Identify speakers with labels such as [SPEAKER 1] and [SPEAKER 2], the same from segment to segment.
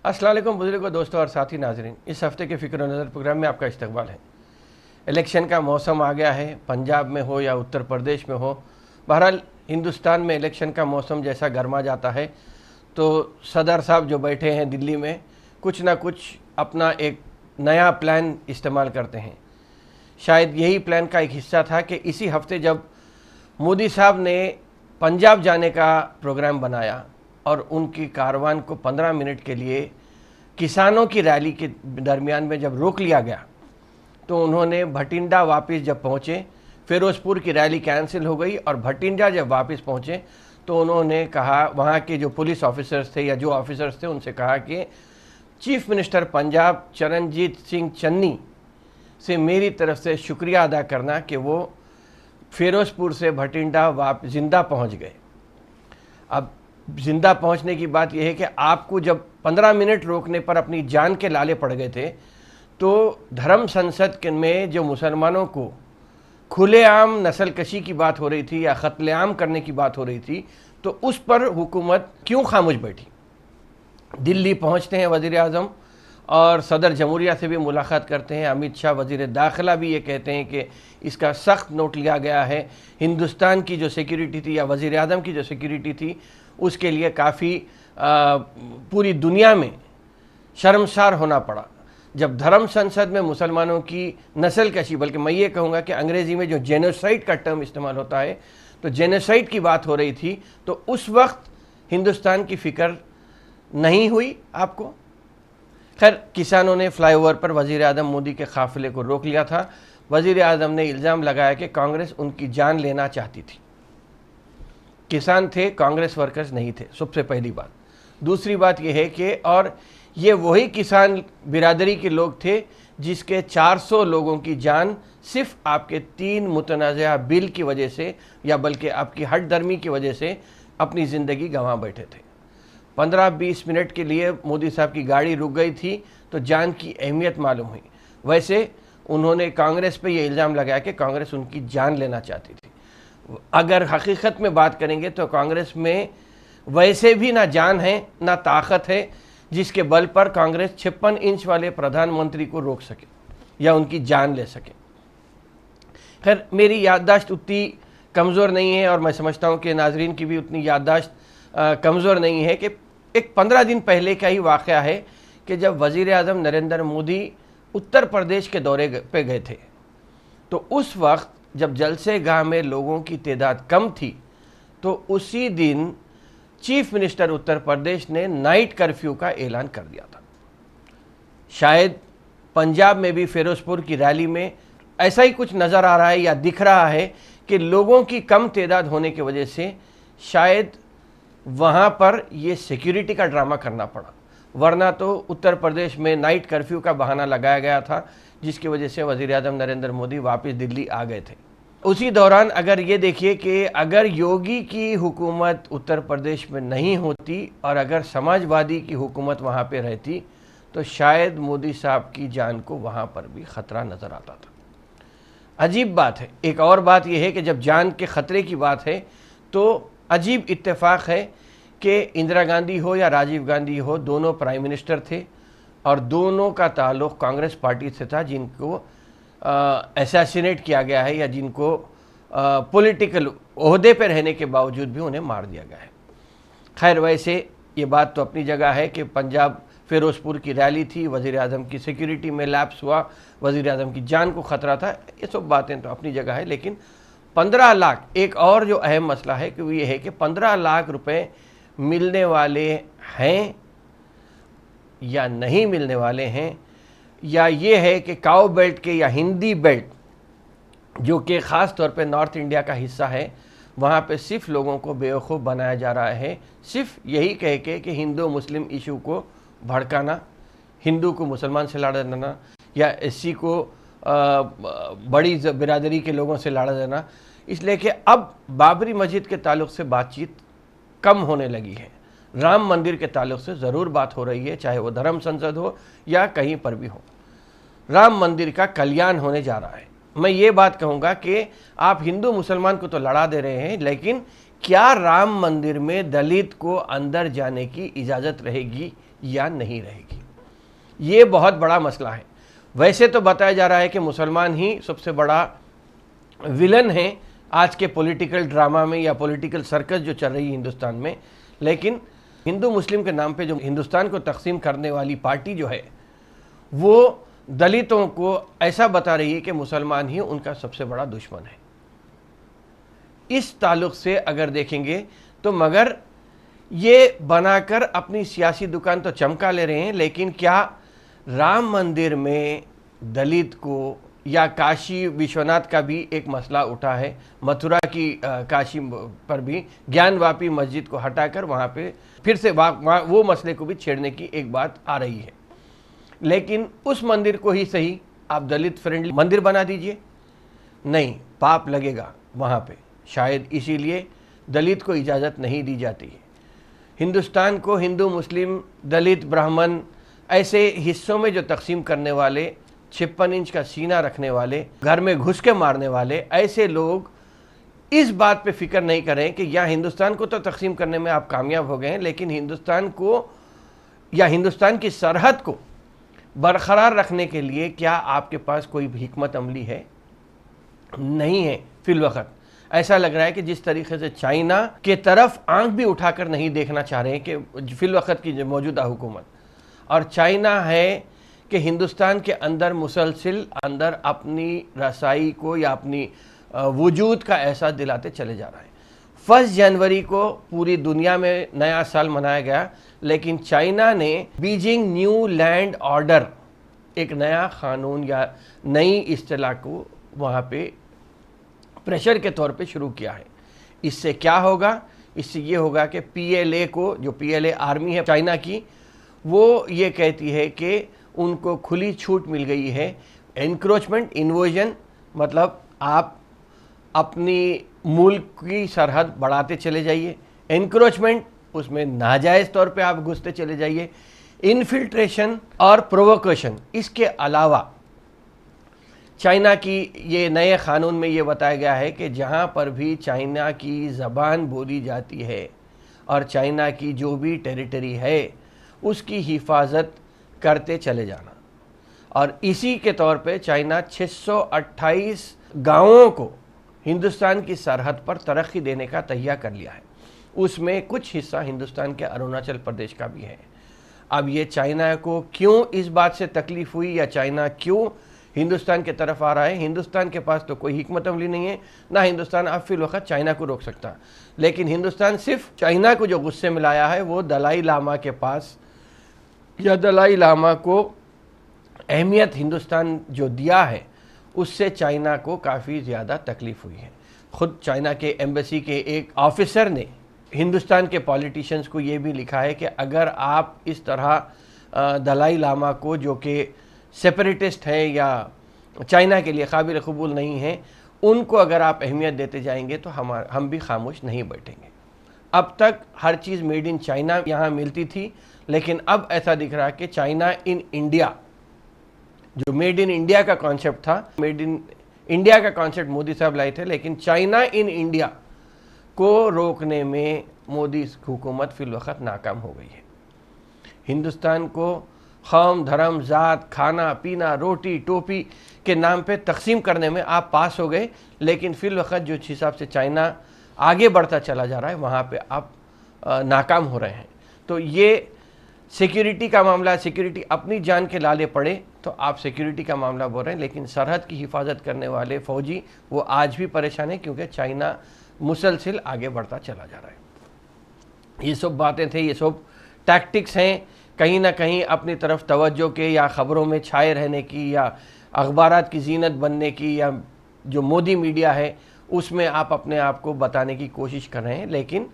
[SPEAKER 1] अस्सलाम वालेकुम बुजुर्गों, दोस्तों और साथी नाजरीन, इस हफ्ते के फ़िक्र नज़र प्रोग्राम में आपका इस्तकबाल है। इलेक्शन का मौसम आ गया है, पंजाब में हो या उत्तर प्रदेश में हो। बहरहाल हिंदुस्तान में इलेक्शन का मौसम जैसा गर्मा जाता है तो सदर साहब जो बैठे हैं दिल्ली में, कुछ ना कुछ अपना एक नया प्लान इस्तेमाल करते हैं। शायद यही प्लान का एक हिस्सा था कि इसी हफ्ते जब मोदी साहब ने पंजाब जाने का प्रोग्राम बनाया और उनकी कारवान को 15 मिनट के लिए किसानों की रैली के दरमियान में जब रोक लिया गया, तो उन्होंने भटिंडा वापस जब पहुँचे, फ़िरोज़पुर की रैली कैंसिल हो गई और भटिंडा जब वापस पहुँचे तो उन्होंने कहा, वहाँ के जो पुलिस ऑफिसर्स थे या जो ऑफिसर्स थे उनसे कहा कि चीफ मिनिस्टर पंजाब चरणजीत सिंह चन्नी से मेरी तरफ से शुक्रिया अदा करना कि वो फ़िरोज़पुर से भटिंडा ज़िंदा पहुँच गए। अब ज़िंदा पहुंचने की बात यह है कि आपको जब 15 मिनट रोकने पर अपनी जान के लाले पड़ गए थे, तो धर्म संसद में जो मुसलमानों को खुलेआम नस्लकशी की बात हो रही थी या क़त्लेआम करने की बात हो रही थी, तो उस पर हुकूमत क्यों खामोश बैठी। दिल्ली पहुंचते हैं वज़ीर आज़म और सदर जमहूरिया से भी मुलाकात करते हैं। अमित शाह वज़ीर दाखिला भी ये कहते हैं कि इसका सख्त नोट लिया गया है। हिंदुस्तान की जो सिक्योरिटी थी या वज़ीर आज़म की जो सिक्योरिटी थी उसके लिए काफ़ी पूरी दुनिया में शर्मसार होना पड़ा जब धर्म संसद में मुसलमानों की नस्ल कशी, बल्कि मैं ये कहूँगा कि अंग्रेज़ी में जो जेनोसाइड का टर्म इस्तेमाल होता है, तो जेनोसाइड की बात हो रही थी, तो उस वक्त हिंदुस्तान की फ़िक्र नहीं हुई आपको। खैर, किसानों ने फ्लाईओवर पर वज़ीर आज़म मोदी के काफ़िले को रोक लिया था। वज़ीर आज़म ने इल्ज़ाम लगाया कि कांग्रेस उनकी जान लेना चाहती थी। किसान थे, कांग्रेस वर्कर्स नहीं थे, सबसे पहली बात। दूसरी बात यह है कि और ये वही किसान बिरादरी के लोग थे जिसके 400 लोगों की जान सिर्फ आपके 3 मुतनाज़ा बिल की वजह से या बल्कि आपकी हट दर्मी की वजह से अपनी ज़िंदगी गंवा बैठे थे। 15-20 मिनट के लिए मोदी साहब की गाड़ी रुक गई थी तो जान की अहमियत मालूम हुई। वैसे उन्होंने कांग्रेस पे ये इल्ज़ाम लगाया कि कांग्रेस उनकी जान लेना चाहती थी। अगर हकीकत में बात करेंगे तो कांग्रेस में वैसे भी ना जान है ना ताकत है जिसके बल पर कांग्रेस 56 इंच वाले प्रधानमंत्री को रोक सके या उनकी जान ले सके। खैर, मेरी याददाश्त उतनी कमज़ोर नहीं है और मैं समझता हूँ कि नाजरीन की भी उतनी याददाश्त कमज़ोर नहीं है कि एक 15 दिन पहले का ही वाक़या है कि जब वज़ीर आज़म नरेंद्र मोदी उत्तर प्रदेश के दौरे पे गए थे, तो उस वक्त जब जलसेगाह में लोगों की तादाद कम थी, तो उसी दिन चीफ मिनिस्टर उत्तर प्रदेश ने नाइट कर्फ्यू का ऐलान कर दिया था। शायद पंजाब में भी फ़िरोज़पुर की रैली में ऐसा ही कुछ नज़र आ रहा है या दिख रहा है कि लोगों की कम तादाद होने की वजह से शायद वहाँ पर ये सिक्योरिटी का ड्रामा करना पड़ा, वरना तो उत्तर प्रदेश में नाइट कर्फ्यू का बहाना लगाया गया था जिसकी वजह से वज़ीर आज़म नरेंद्र मोदी वापस दिल्ली आ गए थे। उसी दौरान अगर ये देखिए कि अगर योगी की हुकूमत उत्तर प्रदेश में नहीं होती और अगर समाजवादी की हुकूमत वहाँ पे रहती, तो शायद मोदी साहब की जान को वहाँ पर भी ख़तरा नज़र आता था। अजीब बात है। एक और बात यह है कि जब जान के ख़तरे की बात है तो अजीब इत्तेफाक है कि इंदिरा गांधी हो या राजीव गांधी हो, दोनों प्राइम मिनिस्टर थे और दोनों का ताल्लुक़ कांग्रेस पार्टी से था जिनको असैसिनेट किया गया है या जिनको पॉलिटिकल ओहदे पर रहने के बावजूद भी उन्हें मार दिया गया है। खैर, वैसे ये बात तो अपनी जगह है कि पंजाब फ़िरोज़पुर की रैली थी, वज़ीर आज़म की सिक्योरिटी में लैप्स हुआ, वज़ीर आज़म की जान को ख़तरा था, ये सब बातें तो अपनी जगह है। लेकिन 15 लाख, एक और जो अहम मसला है कि वो ये है कि 15 लाख रुपए मिलने वाले हैं या नहीं मिलने वाले हैं, या ये है कि काओ बेल्ट के या हिंदी बेल्ट जो कि ख़ास तौर पे नॉर्थ इंडिया का हिस्सा है, वहाँ पे सिर्फ लोगों को बेवकूफ़ बनाया जा रहा है, सिर्फ यही कह के कि हिंदू मुस्लिम इशू को भड़काना, हिंदू को मुसलमान से लड़ा देना या एससी को बड़ी बिरादरी के लोगों से लड़ा देना। इसलिए कि अब बाबरी मस्जिद के ताल्लुक़ से बातचीत कम होने लगी है, राम मंदिर के ताल्लुक़ से ज़रूर बात हो रही है, चाहे वो धर्म संसद हो या कहीं पर भी हो। राम मंदिर का कल्याण होने जा रहा है। मैं ये बात कहूँगा कि आप हिंदू मुसलमान को तो लड़ा दे रहे हैं, लेकिन क्या राम मंदिर में दलित को अंदर जाने की इजाज़त रहेगी या नहीं रहेगी। ये बहुत बड़ा मसला है। वैसे तो बताया जा रहा है कि मुसलमान ही सबसे बड़ा विलन है आज के पॉलिटिकल ड्रामा में या पॉलिटिकल सर्कस जो चल रही है हिंदुस्तान में, लेकिन हिंदू मुस्लिम के नाम पे जो हिंदुस्तान को तकसीम करने वाली पार्टी जो है वो दलितों को ऐसा बता रही है कि मुसलमान ही उनका सबसे बड़ा दुश्मन है। इस ताल्लुक़ से अगर देखेंगे तो मगर ये बनाकर अपनी सियासी दुकान तो चमका ले रहे हैं, लेकिन क्या राम मंदिर में दलित को, या काशी विश्वनाथ का भी एक मसला उठा है, मथुरा की काशी पर भी ज्ञानवापी मस्जिद को हटाकर वहाँ पे फिर से वो मसले को भी छेड़ने की एक बात आ रही है। लेकिन उस मंदिर को ही सही आप दलित फ्रेंडली मंदिर बना दीजिए, नहीं, पाप लगेगा वहाँ पे। शायद इसीलिए दलित को इजाज़त नहीं दी जाती है। हिंदुस्तान को हिंदू मुस्लिम दलित ब्राह्मण ऐसे हिस्सों में जो तकसीम करने वाले, 56 इंच का सीना रखने वाले, घर में घुस के मारने वाले, ऐसे लोग इस बात पे फिक्र नहीं करें कि या हिंदुस्तान को तो तकसीम करने में आप कामयाब हो गए हैं, लेकिन हिंदुस्तान को या हिंदुस्तान की सरहद को बरकरार रखने के लिए क्या आपके पास कोई हिकमत अमली है? नहीं है। फिलवक़्त ऐसा लग रहा है कि जिस तरीके से चाइना के तरफ आंख भी उठाकर नहीं देखना चाह रहे हैं कि फिलवक़्त की मौजूदा हुकूमत, और चाइना है कि हिंदुस्तान के अंदर मुसलसिल अंदर अपनी रसाई को या अपनी वजूद का एहसास दिलाते चले जा रहा है। 1 जनवरी को पूरी दुनिया में नया साल मनाया गया, लेकिन चाइना ने बीजिंग न्यू लैंड ऑर्डर, एक नया कानून या नई इस्तिलाह को वहाँ पे प्रेशर के तौर पे शुरू किया है। इससे क्या होगा? इससे ये होगा कि PLA को, जो PLA आर्मी है चाइना की, वो ये कहती है कि उनको खुली छूट मिल गई है। एनक्रोचमेंट, इन्वोजन मतलब आप अपनी मुल्क की सरहद बढ़ाते चले जाइए। एनक्रोचमेंट, उसमें नाजायज़ तौर पे आप घुसते चले जाइए। इन्फिल्ट्रेशन और प्रोवोकेशन, इसके अलावा चाइना की ये नए क़ानून में ये बताया गया है कि जहाँ पर भी चाइना की ज़बान बोली जाती है और चाइना की जो भी टेरिटरी है उसकी हिफाजत करते चले जाना। और इसी के तौर पे चाइना 628 गाँवों को हिंदुस्तान की सरहद पर तरक्की देने का तहिया कर लिया है। उसमें कुछ हिस्सा हिंदुस्तान के अरुणाचल प्रदेश का भी है। अब ये चाइना को क्यों इस बात से तकलीफ़ हुई या चाइना क्यों हिंदुस्तान के तरफ आ रहा है? हिंदुस्तान के पास तो कोई हिकमत अमली नहीं है, ना हिंदुस्तान अब फिल वक्त चाइना को रोक सकता, लेकिन हिंदुस्तान सिर्फ चाइना को जो गुस्से में लाया है वो दलाई लामा के पास, या दलाई लामा को अहमियत हिंदुस्तान जो दिया है उससे चाइना को काफ़ी ज़्यादा तकलीफ़ हुई है। ख़ुद चाइना के एम्बेसी के एक ऑफिसर ने हिंदुस्तान के पॉलिटिशियंस को ये भी लिखा है कि अगर आप इस तरह दलाई लामा को, जो कि सेपरेटिस्ट है या चाइना के लिए काबिल कबूल नहीं है, उनको अगर आप अहमियत देते जाएंगे तो हम भी खामोश नहीं बैठेंगे। अब तक हर चीज़ मेड इन चाइना यहाँ मिलती थी, लेकिन अब ऐसा दिख रहा है कि चाइना इन इंडिया, जो मेड इन इंडिया का कॉन्सेप्ट था, मेड इन इंडिया का कॉन्सेप्ट मोदी साहब लाए थे, लेकिन चाइना इन इंडिया को रोकने में मोदी हुकूमत फिल वक्त नाकाम हो गई है। हिंदुस्तान को कौम, धर्म, ज़ात, खाना पीना, रोटी टोपी के नाम पे तकसीम करने में आप पास हो गए, लेकिन फिल वक्त जो हिसाब से चाइना आगे बढ़ता चला जा रहा है वहाँ पे आप नाकाम हो रहे हैं। तो ये सिक्योरिटी का मामला, सिक्योरिटी अपनी जान के लाले पड़े तो आप सिक्योरिटी का मामला बोल रहे हैं, लेकिन सरहद की हिफाजत करने वाले फ़ौजी वो आज भी परेशान हैं, क्योंकि चाइना मुसलसिल आगे बढ़ता चला जा रहा है। ये सब बातें थे, ये सब टैक्टिक्स हैं, कहीं ना कहीं अपनी तरफ तवज्जो के या ख़बरों में छाए रहने की या अखबारात की जीनत बनने की, या जो मोदी मीडिया है उसमें आप अपने आप को बताने की कोशिश कर रहे हैं। लेकिन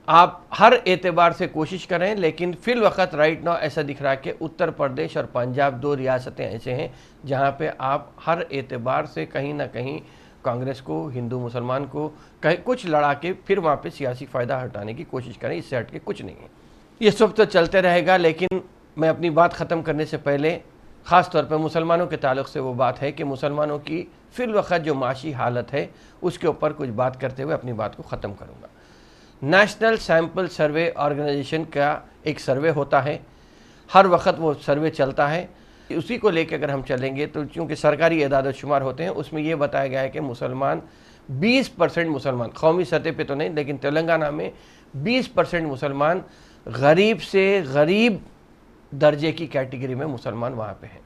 [SPEAKER 1] आप हर एतबार से कोशिश करें, लेकिन फिल वक्त राइट नाउ ऐसा दिख रहा है कि उत्तर प्रदेश और पंजाब 2 रियासतें ऐसे हैं जहां पे आप हर एतबार से कहीं ना कहीं कांग्रेस को, हिंदू मुसलमान को कहीं कुछ लड़ा के फिर वहाँ पे सियासी फ़ायदा हटाने की कोशिश करें, इससे हट के कुछ नहीं है। ये सब तो चलते रहेगा, लेकिन मैं अपनी बात ख़त्म करने से पहले ख़ास तौर पर मुसलमानों के ताल्लुक़ से वो बात है कि मुसलमानों की फिल वक्त जो माशी हालत है उसके ऊपर कुछ बात करते हुए अपनी बात को ख़त्म करूँगा। नेशनल सैंपल सर्वे ऑर्गेनाइजेशन का एक सर्वे होता है, हर वक्त वो सर्वे चलता है। उसी को लेकर अगर हम चलेंगे तो चूँकि सरकारी एदाद शुमार होते हैं, उसमें ये बताया गया है कि मुसलमान 20% मुसलमान, कौमी सतह पे तो नहीं लेकिन तेलंगाना में 20% मुसलमान गरीब से गरीब दर्जे की कैटेगरी में मुसलमान वहाँ पे हैं,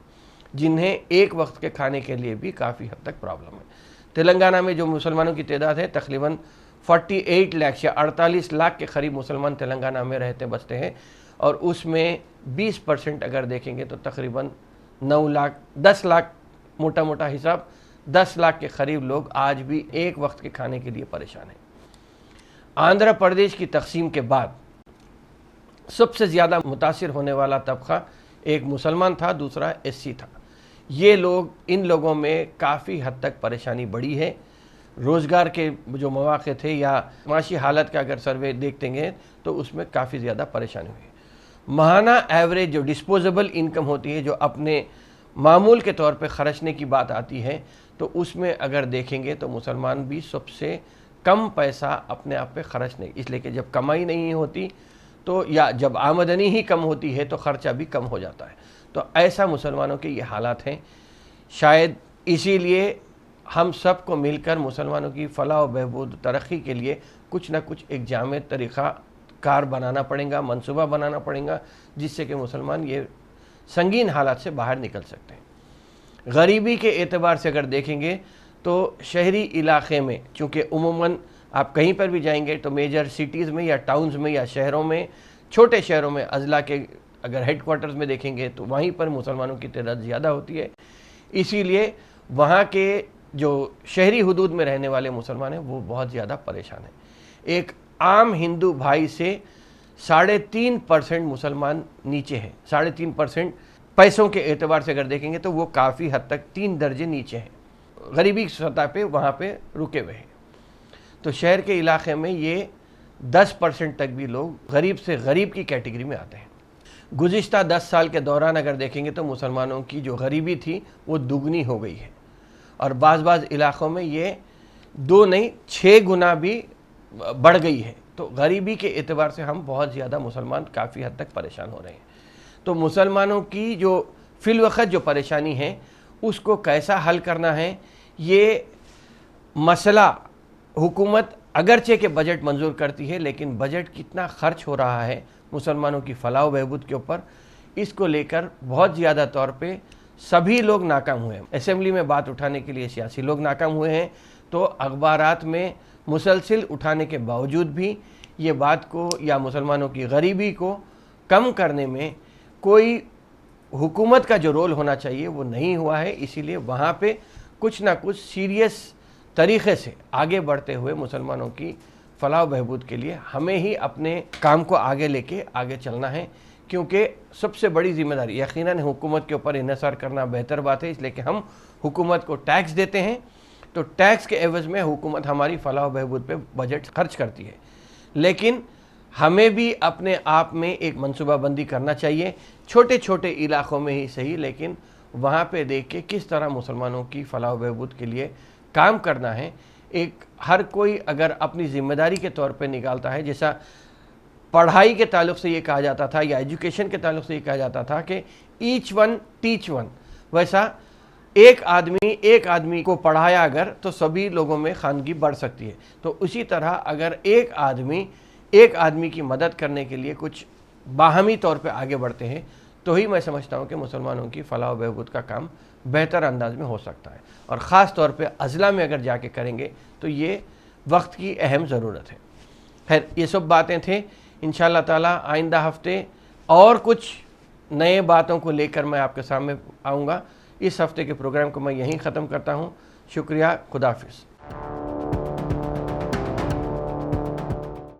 [SPEAKER 1] जिन्हें एक वक्त के खाने के लिए भी काफ़ी हद तक प्रॉब्लम है। तेलंगाना में जो मुसलमानों की तादाद है तकरीबन 48 लाख या 48 लाख के करीब मुसलमान तेलंगाना में रहते बसते हैं, और उसमें 20% अगर देखेंगे तो तकरीबन 9 लाख 10 लाख, मोटा मोटा हिसाब 10 लाख के करीब लोग आज भी एक वक्त के खाने के लिए परेशान हैं। आंध्र प्रदेश की तकसीम के बाद सबसे ज़्यादा मुतासिर होने वाला तबका एक मुसलमान था, दूसरा एससी था। ये लोग, इन लोगों में काफ़ी हद तक परेशानी बढ़ी है। रोज़गार के जो मौके थे या माशी हालत का अगर सर्वे देखते तो उसमें काफ़ी ज़्यादा परेशानी हुई है। माहाना एवरेज जो डिस्पोजेबल इनकम होती है, जो अपने मामूल के तौर पे ख़र्चने की बात आती है, तो उसमें अगर देखेंगे तो मुसलमान भी सबसे कम पैसा अपने आप पे खर्च नहीं, इसलिए कि जब कमाई नहीं होती तो या जब आमदनी ही कम होती है तो ख़र्चा भी कम हो जाता है। तो ऐसा मुसलमानों के ये हालात हैं। शायद इसीलिए हम सब को मिलकर मुसलमानों की फ़लाह व बहबूद तरक्की के लिए कुछ ना कुछ एक जामे तरीक़ा कार बनाना पड़ेगा, मंसूबा बनाना पड़ेगा, जिससे कि मुसलमान ये संगीन हालात से बाहर निकल सकते हैं। गरीबी के एतबार से अगर देखेंगे तो शहरी इलाक़े में, चूँकि उमूमन आप कहीं पर भी जाएंगे तो मेजर सिटीज़ में या टाउन्स में या शहरों में, छोटे शहरों में, अजला के अगर हेड क्वार्टर्स में देखेंगे तो वहीं पर मुसलमानों की तादाद ज़्यादा होती है। इसीलिए वहाँ के जो शहरी हुदूद में रहने वाले मुसलमान हैं वो बहुत ज़्यादा परेशान हैं। एक आम हिंदू भाई से 3.5% मुसलमान नीचे हैं। 3.5% पैसों के एतबार से अगर देखेंगे तो वो काफ़ी हद तक 3 दर्जे नीचे हैं, गरीबी की सतह पे वहाँ पे रुके हुए हैं। तो शहर के इलाके में ये 10% तक भी लोग गरीब से गरीब की कैटेगरी में आते हैं। गुज़िश्ता 10 साल के दौरान अगर देखेंगे तो मुसलमानों की जो गरीबी थी वो दुगनी हो गई है, और बाज़ इलाक़ों में ये 2 नहीं 6 गुना भी बढ़ गई है। तो गरीबी के एतबार से हम बहुत ज़्यादा मुसलमान काफ़ी हद तक परेशान हो रहे हैं। तो मुसलमानों की जो फ़िलवक़्त जो परेशानी है उसको कैसा हल करना है, ये मसला हुकूमत अगरचे के बजट मंजूर करती है, लेकिन बजट कितना खर्च हो रहा है मुसलमानों की फ़लाह व बहबूद के ऊपर, इसको लेकर बहुत ज़्यादा तौर पे सभी लोग नाकाम हुए हैं। असेंबली में बात उठाने के लिए सियासी लोग नाकाम हुए हैं, तो अखबारात में मुसलसिल उठाने के बावजूद भी ये बात को या मुसलमानों की गरीबी को कम करने में कोई हुकूमत का जो रोल होना चाहिए वो नहीं हुआ है। इसीलिए वहाँ पे कुछ ना कुछ सीरियस तरीक़े से आगे बढ़ते हुए मुसलमानों की फ़लाह बहबूद के लिए हमें ही अपने काम को आगे लेके आगे चलना है, क्योंकि सबसे बड़ी ज़िम्मेदारी यकीनन हुकूमत के ऊपर इन्हिसार करना बेहतर बात है, इसलिए कि हम हुकूमत को टैक्स देते हैं, तो टैक्स के एवज़ में हुकूमत हमारी फ़लाह बहबूद पे बजट खर्च करती है। लेकिन हमें भी अपने आप में एक मनसूबाबंदी करना चाहिए, छोटे छोटे इलाक़ों में ही सही, लेकिन वहाँ पे देख के किस तरह मुसलमानों की फ़लाह बहबूद के लिए काम करना है। एक हर कोई अगर अपनी ज़िम्मेदारी के तौर पे निकालता है, जैसा पढ़ाई के ताल्लुक़ से ये कहा जाता था या एजुकेशन के ताल्लुक़ से ये कहा जाता था कि ईच वन टीच वन, वैसा एक आदमी को पढ़ाया अगर तो सभी लोगों में खानगी बढ़ सकती है। तो उसी तरह अगर एक आदमी की मदद करने के लिए कुछ बाहमी तौर पे आगे बढ़ते हैं तो ही मैं समझता हूँ कि मुसलमानों की फ़लाह व बहबूद का काम बेहतर अंदाज में हो सकता है। और ख़ास तौर पे अज़ला में अगर जाके करेंगे तो ये वक्त की अहम ज़रूरत है। खैर, ये सब बातें थे। इंशाअल्लाह ताला आइंदा हफ्ते और कुछ नए बातों को लेकर मैं आपके सामने आऊँगा। इस हफ्ते के प्रोग्राम को मैं यहीं ख़त्म करता हूँ। शुक्रिया, खुदा हाफ़िज़।